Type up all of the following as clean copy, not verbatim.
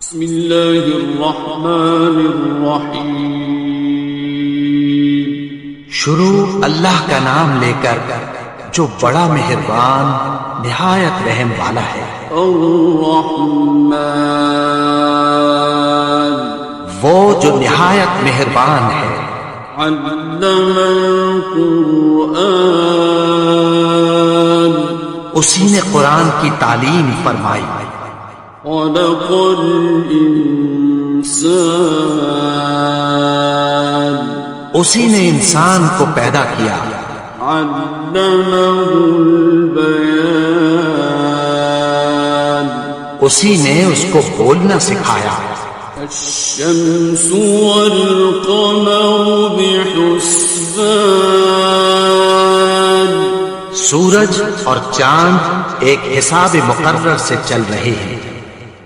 بسم اللہ الرحمن الرحیم۔ شروع اللہ کا نام لے کر جو بڑا مہربان نہایت رحم والا ہے۔ الرحمن، وہ جو نہایت مہربان ہے۔ علم القرآن، اسی نے قرآن کی تعلیم فرمائی۔ خلق الانسان، اسی نے انسان کو پیدا کیا۔ علمہ البیان، اسی نے اس کو بولنا سکھایا۔ الشمس والقمر بحسبان، سورج اور چاند ایک حساب مقرر سے چل رہے ہیں۔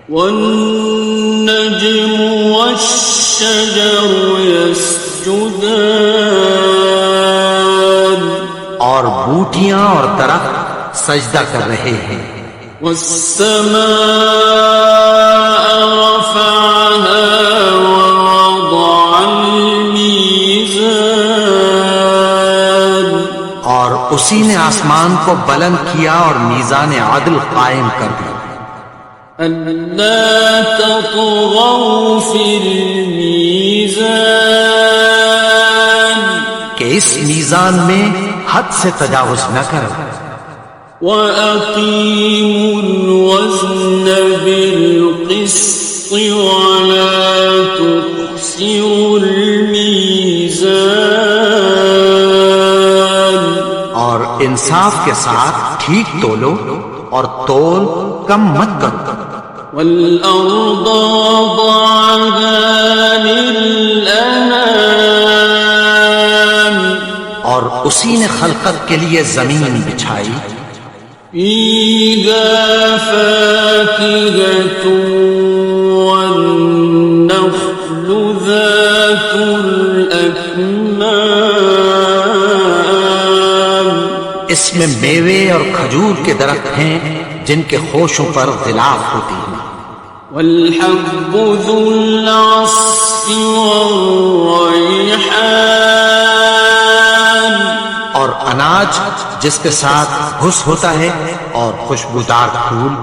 والنجم والشجر يسجدان، اور بوٹیاں اور درخت سجدہ کر رہے ہیں۔ والسماء رفعها ووضع الميزان، اور اسی نے آسمان کو بلند کیا اور میزان عدل قائم کر دیا۔ أَلَّا تَطْغَوْا فِي الْمِيزَانِ، کہ اس میزان میں حد سے تجاوز نہ کرو۔ وَأَقِيمُوا الْوَزْنَ بِالْقِسْطِ وَلَا تُخْسِرُوا الْمِيزَانَ، اور انصاف کے ساتھ ٹھیک تولو اور تول کم مت کرو۔ وَالْأَرْضَ وَضَعَهَا لِلْأَنَامِ، اور اسی نے خلقت کے لیے زمین بچھائی۔ فِيهَا فَاكِهَةٌ وَالنَّخْلُ ذَاتُ الْأَكْمَامِ، اس میں میوے اور کھجور کے درخت ہیں جن کے خوشوں پر غلاف ہوتی ہیں۔ وَالْحَبُّ ذُو الْعَصْفِ وَالرَّيْحَانِ، اور اناج جس کے ساتھ گھس ہوتا ہے اور خوشبودار پھول۔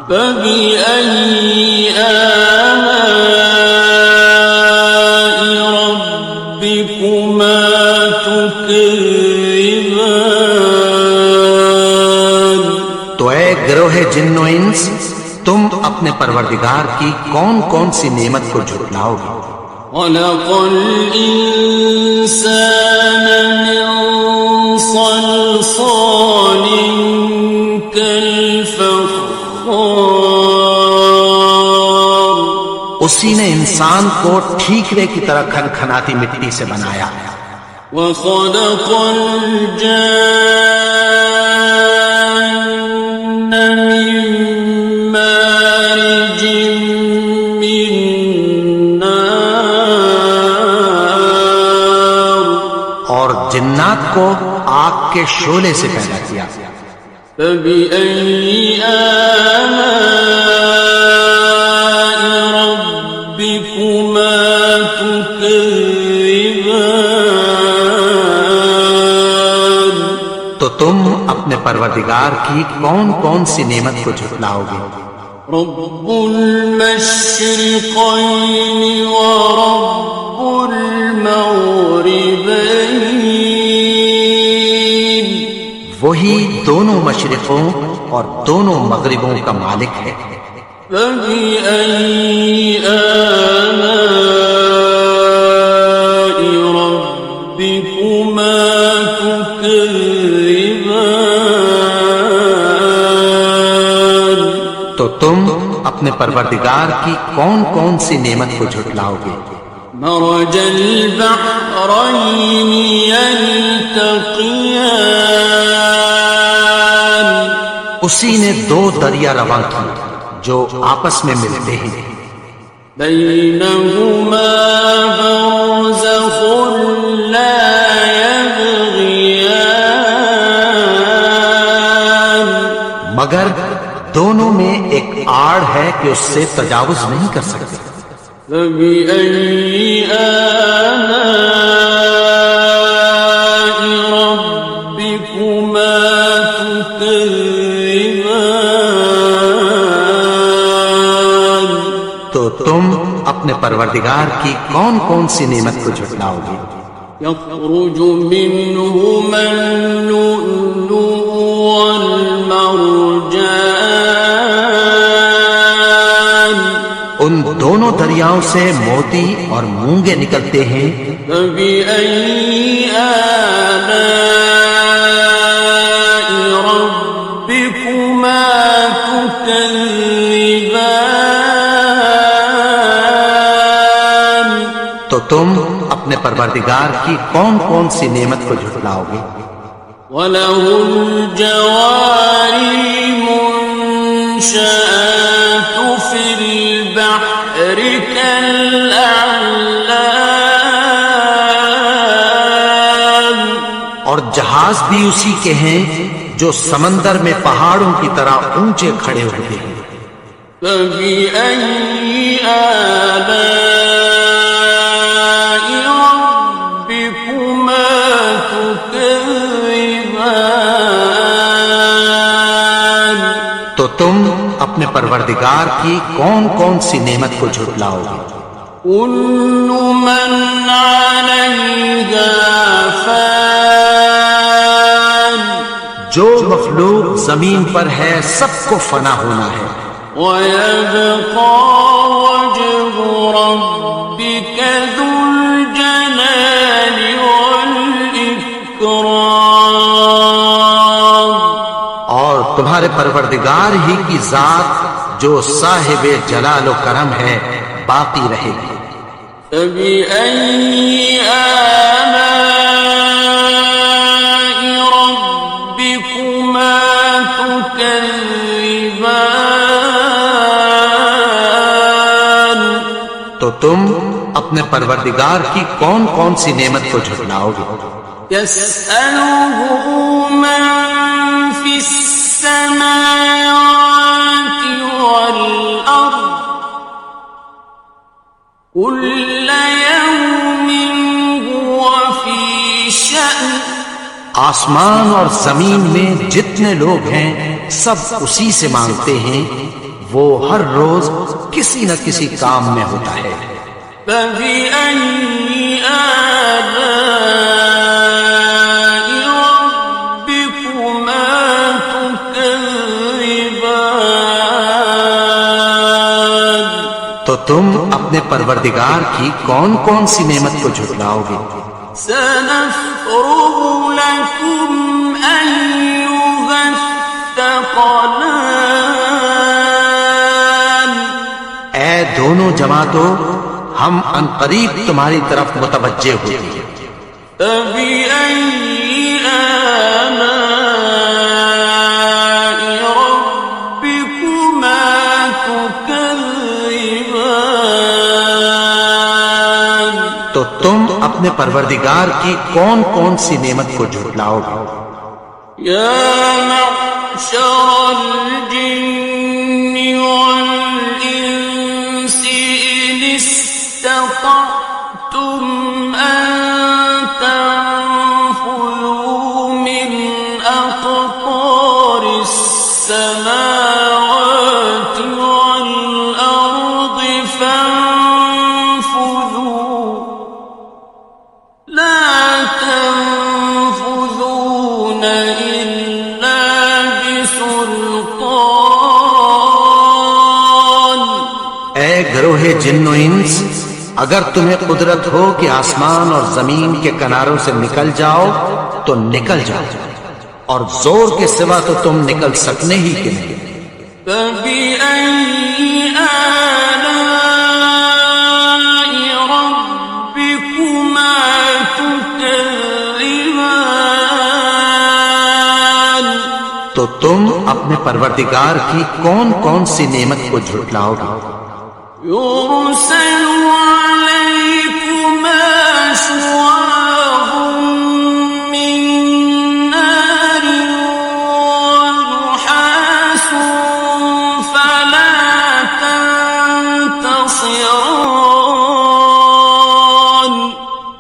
فَبِأَيِّ آلَاءِ رَبِّكُمَا تُكَذِّبَانِ، تو اے گروہ جن و انس، تم اپنے پروردگار کی کون کون سی نعمت کو جھٹلاؤ گے؟ خَلَقَ الْإِنسَانَ مِنْ صَلْصَالٍ كَالْفَخَّارِ، اسی نے انسان کو ٹھیکرے کی طرح کھنکھناتی مٹی سے بنایا۔ وَخَلَقَ الْجَانَّ مِن مَّارِجٍ مِّن نَّارٍ، اور جنات کو آگ کے شعلے سے پیدا کیا۔ فَبِأَيِّ آلَاءِ رَبِّكُمَا تُكَذِّبَانِ، تو تم اپنے پروردگار کی کون کون سی نعمت کو جھٹلاؤ گے؟ رب المشرقين ورب المغربين، وہی دونوں مشرقوں اور دونوں مغربوں کا مالک ہے۔ فبأي آلاء ربكما تكذبان، تو تم اپنے پروردگار کی کون کون سی نعمت کو جھٹلاؤ گے؟ مرج البحرين يلتقيان، اسی نے دو دریا رواں کی جو آپس میں ملتے ہیں۔ بينهما برزخ لا يبغيان، مگر دونوں میں ایک آڑ ہے کہ اس سے تجاوز نہیں کر سکتے۔ فبأي آلاء ربكما تكذبان؟ تو تم اپنے پروردگار کی کون کون سی نعمت کو جھٹلاؤ گے؟ يخرج منهما اللؤلؤ والمرجان ان دونوں دریاؤں سے موتی اور مونگے نکلتے ہیں۔ فبأي آلاء ربكما تكذبان؟ تو تم اپنے پروردگار کی کون کون سی نعمت کو جھٹلاؤ گے؟ وَلَهُ الْجَوَارِ الْمُنشَآتُ فِي الْبَحْرِ كَالْأَعْلَامِ؟ اور جہاز بھی اسی کے ہیں جو سمندر میں پہاڑوں کی طرح اونچے کھڑے ہوتے ہیں۔ فَبِأَيِّ آلَاءِ رَبِّكُمَا تُكَذِّبَانِ؟ تو تم اپنے پروردگار کی کون کون سی نعمت کو جھٹلاؤ گے؟ كُلُّ مَنْ عَلَيْهَا فَانٍ، جو مخلوق زمین پر ہے سب کو فنا ہونا ہے۔ وَيَبْقَى وَجْهُ رَبِّكَ ذُو الْجَلَالِ وَالْإِكْرَامِ، اور تمہارے پروردگار ہی کی ذات جو صاحب جلال و کرم ہے باقی رہے گی۔ فَبِأَيِّ آلَاءِ رَبِّكُمَا تُكَذِّبَانِ؟ تو تم اپنے پروردگار کی کون کون سی نعمت کو جھٹلاؤ گے؟ يَسْأَلُهُ مَن فِي السَّمَاوَاتِ وَالْأَرْضِ كُلَّ يَوْمٍ هُوَ فِي شَأْنٍ۔ آسمان اور زمین میں جتنے لوگ ہیں سب اسی سے مانگتے ہیں، وہ ہر روز کسی نہ کسی کام میں ہوتا ہے۔ فَبِأَيِّ آلَاءِ رَبِّكُمَا تُكَذِّبَانِ؟ تو تم اپنے پروردگار کی کون کون سی نعمت کو جھٹلاؤ گے؟ سَنَفْرُغُ لَكُمْ أَيُّهَ الثَّقَلَانِ؟ اے دونوں جماعتوں، ہم عنقریب تمہاری طرف متوجہ ہوتے ہیں۔ فَبِأَيِّ آلَاءِ رَبِّكُمَا تُكَذِّبَانِ؟ تو تم اپنے پروردگار کی کون کون سی نعمت کو جھٹلاؤ گے؟ يَا مَعْشَرَ الْجِنِّ وَالْإِنسِ إِنِ اسْتَطَعْتُمْ أَن تَنفُذُوا مِنْ أَقْطَارِ السَّمَاوَاتِ وَالْأَرْضِ فَانفُذُوا لَا تَنفُذُونَ إِلَّا بِسُلْطَانٍ۔ اے گروہ جن و انس، اگر تمہیں قدرت ہو کہ آسمان اور زمین کے کناروں سے نکل جاؤ تو نکل جاؤ، اور زور کے سوا تو تم نکل سکنے ہی کے نہیں۔ فَبِأَيِّ آلَاءِ رَبِّكُمَا تُكَذِّبَانِ؟ تو تم اپنے پروردگار کی کون کون سی نعمت کو جھٹلاؤ گے؟ يُرْسَلُ عَلَيْكُمَا شُوَاظٌ مِّن نَّارٍ وَنُحَاسٌ فَلَا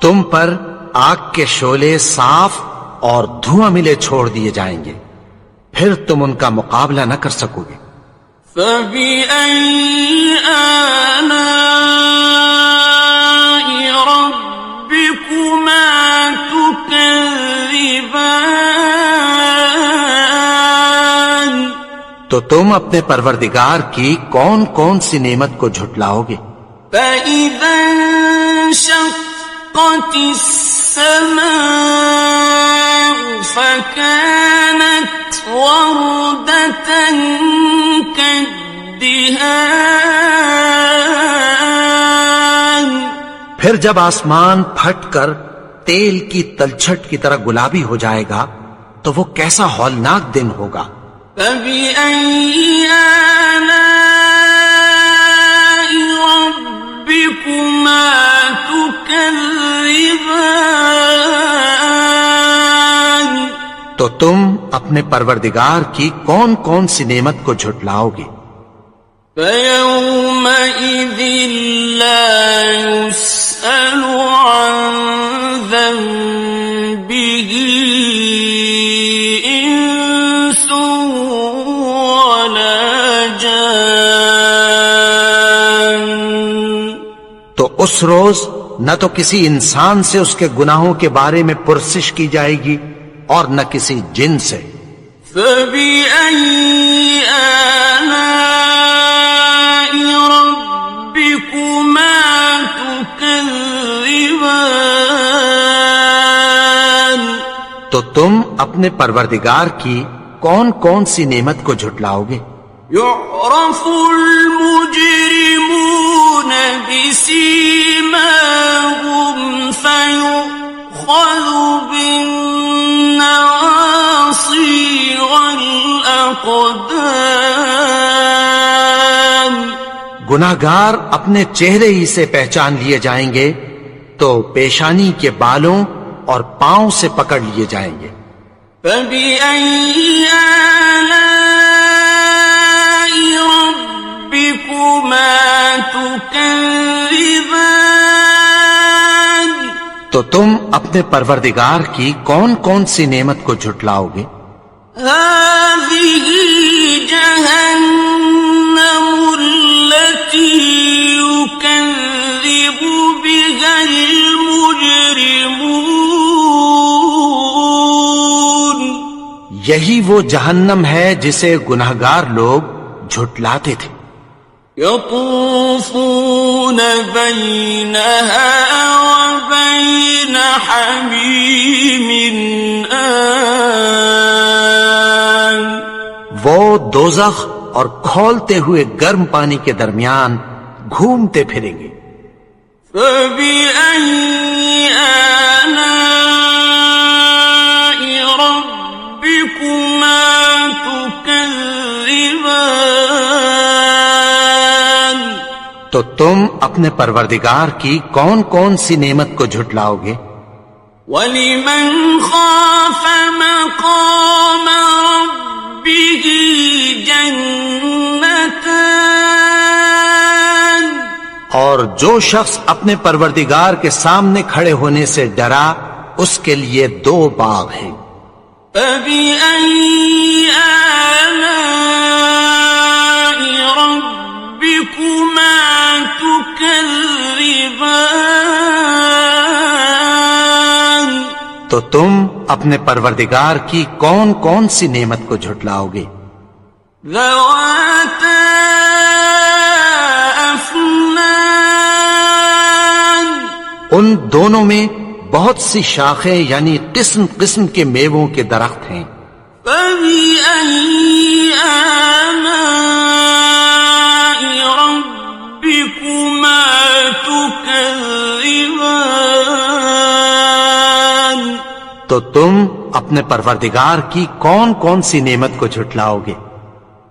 تم پر آگ کے شعلے صاف اور دھواں ملے چھوڑ دیے جائیں گے، پھر تم ان کا مقابلہ نہ کر سکو گے۔ فَبِأَيِّ آلَاءِ رَبِّكُمَا تُكَذِّبَانِ؟ تو تم اپنے پروردگار کی کون کون سی نعمت کو جھٹلاؤ گے؟ فَإِذَا انشَقَّتِ السَّمَاءُ فَكَانَتْ وَرْدَةً كَالدِّهَانِ، پھر جب آسمان پھٹ کر تیل کی تلچھٹ کی طرح گلابی ہو جائے گا تو وہ کیسا ہولناک دن ہوگا۔ فَبِأَيِّ آلَاءِ رَبِّكُمَا تُكَذِّبَانِ؟ تو تم اپنے پروردگار کی کون کون سی نعمت کو جھٹلاؤ گے؟ فَيَوْمَئِذٍ لَا يُسْأَلُ عَنْ ذَنبِهِ إِنسٌ وَلَا جَانٌ۔ تو اس روز نہ تو کسی انسان سے اس کے گناہوں کے بارے میں پرسش کی جائے گی اور نہ کسی جن سے۔ فَبِأَيِّ آلَاءِ رَبِّكُمَا تُكَذِّبَانِ؟ تو تم اپنے پروردگار کی کون کون سی نعمت کو جھٹلاؤ گے؟ يُعْرَفُ الْمُجْرِمُونَ بِسِيمَاهُمْ فَيُؤْخَذُ بِالنَّوَاصِي وَالْأَقْدَامِ۔ گناہگار اپنے چہرے ہی سے پہچان لیے جائیں گے تو پیشانی کے بالوں اور پاؤں سے پکڑ لیے جائیں گے۔ فَبِأَيِّ آلَاءِ رَبِّكُمَا تُكَذِّبَانِ؟ تو تم اپنے پروردگار کی کون کون سی نعمت کو جھٹلاؤ گے؟ هَذِهِ جَهَنَّمُ الَّتِي يُكَذِّبُ بِهَا الْمُجْرِمُونَ۔ یہی وہ جہنم ہے جسے گناہگار لوگ جھٹلاتے تھے۔ يَطُوفُونَ بَيْنَهَا وَبَيْنَ حَمِيمٍ آنٍ۔ وہ دوزخ اور کھولتے ہوئے گرم پانی کے درمیان گھومتے پھریں گے۔ فَبِأَيِّ آلَاءِ رَبِّكُمَا تُكَذِّبَانِ؟ تو تم اپنے پروردگار کی کون کون سی نعمت کو جھٹلاؤ گے؟ وَلِمَنْ خَافَ مَقَامَ رَبِّهِ جَنَّتَانِ؟ اور جو شخص اپنے پروردگار کے سامنے کھڑے ہونے سے ڈرا اس کے لیے 2 باغ ہیں۔ فَبِأَيِّ آلَاءِ رَبِّكُمَا تُكَذِّبَانِ؟ تو تم اپنے پروردگار کی کون کون سی نعمت کو جھٹلاؤ گے؟ ذَوَاتَا أَفْنَانٍ؟ ان دونوں میں بہت سی شاخیں یعنی قسم قسم کے میووں کے درخت ہیں۔ فَبِأَيِّ آلَاءِ رَبِّكُمَا تُكَذِّبَانِ؟ تو تم اپنے پروردگار کی کون کون سی نعمت کو جھٹلاؤ گے؟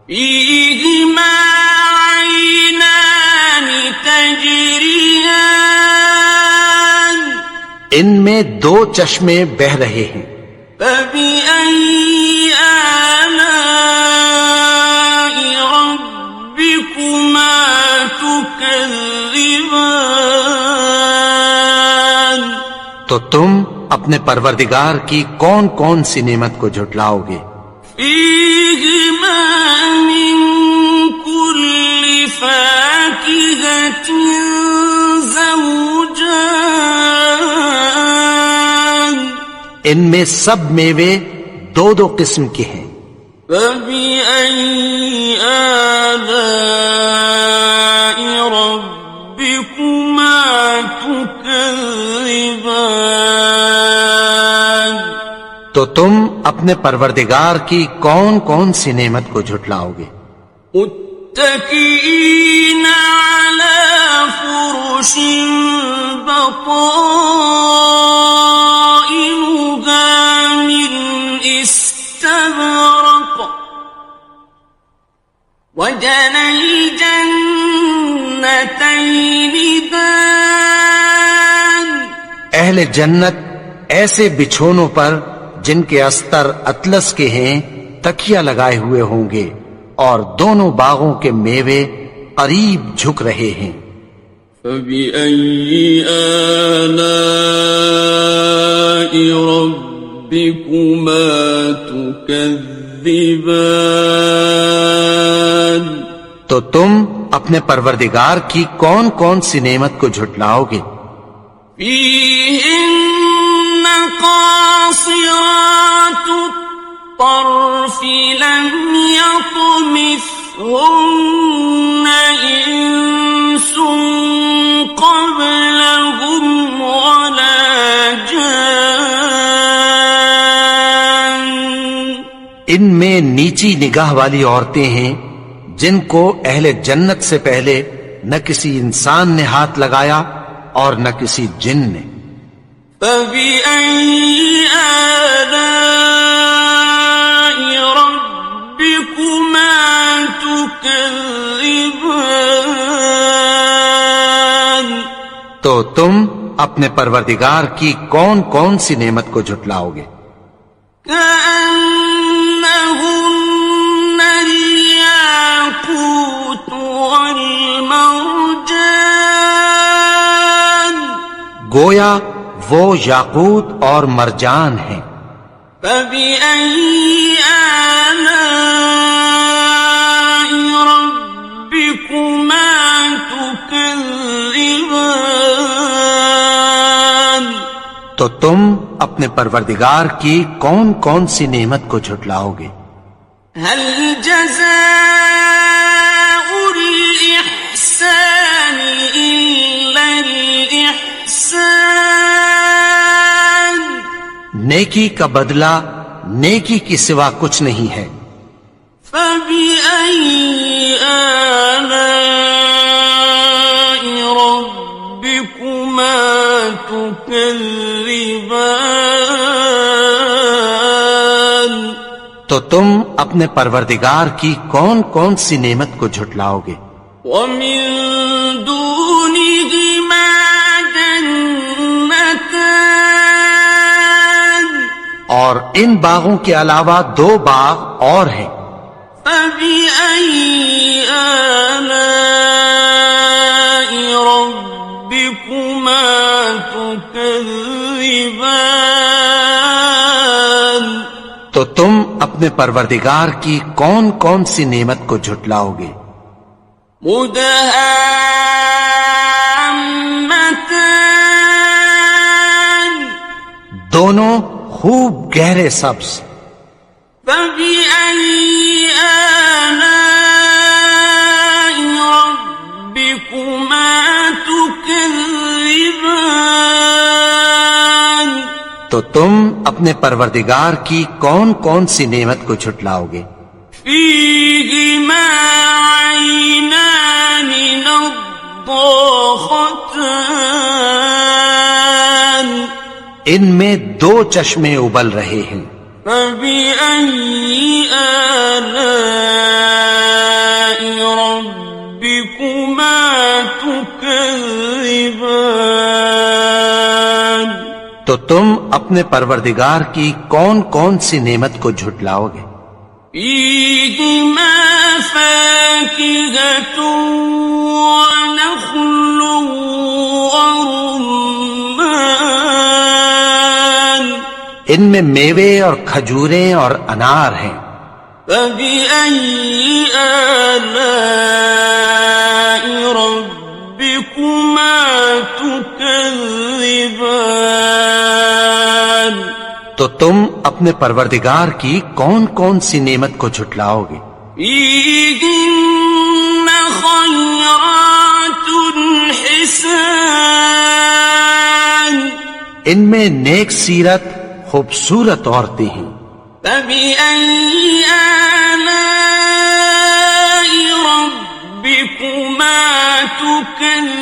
فِيهِمَا عَيْنَانِ تَجْرِيَانِ؟ ان میں 2 چشمے بہ رہے ہیں۔ فَبِأَيِّ آلَاءِ رَبِّكُمَا تُكَذِّبَانِ؟ تو تم اپنے پروردگار کی کون کون سی نعمت کو جھٹلاؤ گے؟ فیہما من کل فاکہۃ زوجان، ان میں سب میوے دو دو قسم کے ہیں۔ فبأي آلاء ربكما تكذبان، تو تم اپنے پروردگار کی کون کون سی نعمت کو جھٹلاؤ گے؟ متكئين على فرش بطائنها من استبرق، وجنى الجنتين دان، اہل جنت ایسے بچھونوں پر جن کے استر اطلس کے ہیں تکیہ لگائے ہوئے ہوں گے، اور دونوں باغوں کے میوے قریب جھک رہے ہیں۔ فبأي آلاء ربكما تكذبان، تو تم اپنے پروردگار کی کون کون سی نعمت کو جھٹلاؤ گے؟ فيهن قاصرات الطرف لم يطمثهن إنس قبلهم ولا جان، ان میں نیچی نگاہ والی عورتیں ہیں جن کو اہل جنت سے پہلے نہ کسی انسان نے ہاتھ لگایا اور نہ کسی جن نے۔ فبأي آلاء ربكما تكذبان، تو تم اپنے پروردگار کی کون کون سی نعمت کو جھٹلاؤ گے؟ كأنهن الياقوت والمرجان، گویا وہ یاقوت اور مرجان ہیں۔ فبأي آلاء ربكما تكذبان، تو تم اپنے پروردگار کی کون کون سی نعمت کو جھٹلاؤ گے؟ هل جزاء الإحسان إلا الإحسان، نیکی کا بدلہ نیکی کی سوا کچھ نہیں ہے۔ فبأي آلاء ربكما تكذبان، تو تم اپنے پروردگار کی کون کون سی نعمت کو جھٹلاؤ گے؟ ومن دونهما جنتان، اور ان باغوں کے علاوہ دو باغ اور ہیں۔ فبأي آلاء ربكما تكذبان، تو تم اپنے پروردگار کی کون کون سی نعمت کو جھٹلاؤ گے؟ مدهامتان، دونوں خوب گہرے سبز۔ فبأي آلاء ربكما تكذبان، تو تم اپنے پروردگار کی کون کون سی نعمت کو جھٹلاؤ گے؟ فيهما عينان نضاختان، ان میں دو چشمے ابل رہے ہیں۔ فبأي آلاء ربكما تكذبان، تو تم اپنے پروردگار کی کون کون سی نعمت کو جھٹلاؤ گے؟ فيهما فاكهة ونخل ورمان، ان میں میوے اور کھجوریں اور انار ہیں. فبأي آلاء ربكما تكذبان تو تم اپنے پروردگار کی کون کون سی نعمت کو جھٹلاؤ گے؟ فيهن خيرات حسان ان میں نیک سیرت خوبصورت عورتیں ہیں. فبأي آلاء ربكما تكذبان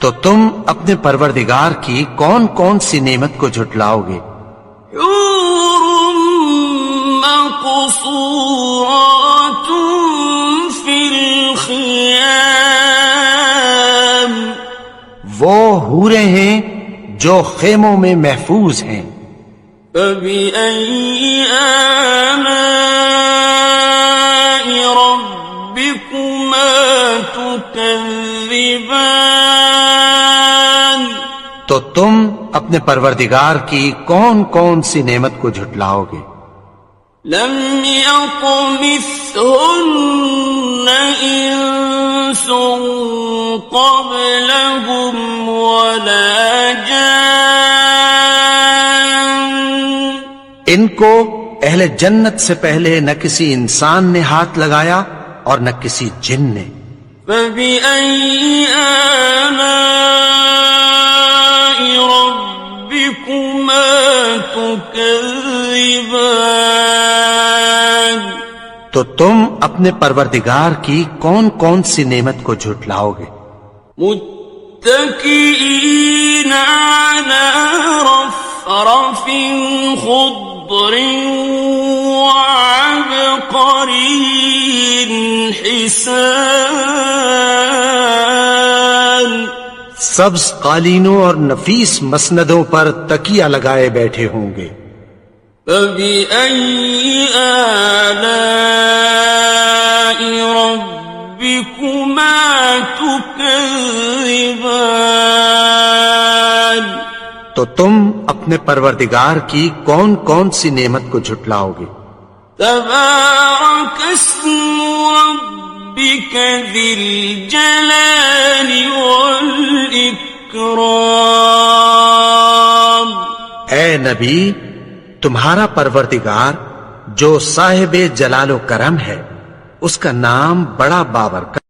تو تم اپنے پروردگار کی کون کون سی نعمت کو جھٹلاؤ گے؟ حور مقصورات في الخيام وہ حوریں ہیں جو خیموں میں محفوظ ہیں. فبأي آلاء ربكما تكذبان تو تم اپنے پروردگار کی کون کون سی نعمت کو جھٹلاؤ گے؟ لم يطمثهن إنس قبلهم ولا جان ان کو اہل جنت سے پہلے نہ کسی انسان نے ہاتھ لگایا اور نہ کسی جن نے. فبأي آلاء ربكما تكذبان تو تم اپنے پروردگار کی کون کون سی نعمت کو جھٹلاؤ گے؟ متكئين على رفرف خضر وعبقري حسان سبز قالینوں اور نفیس مسندوں پر تکیہ لگائے بیٹھے ہوں گے. فبأي آلاء ربكما تكذبان تو تم اپنے پروردگار کی کون کون سی نعمت کو جھٹلاؤ گے؟ تبارك اسم ربك ذي الجلال والإكرام اے نبی، تمہارا پروردگار جو صاحب جلال و کرم ہے، اس کا نام بڑا بابرکت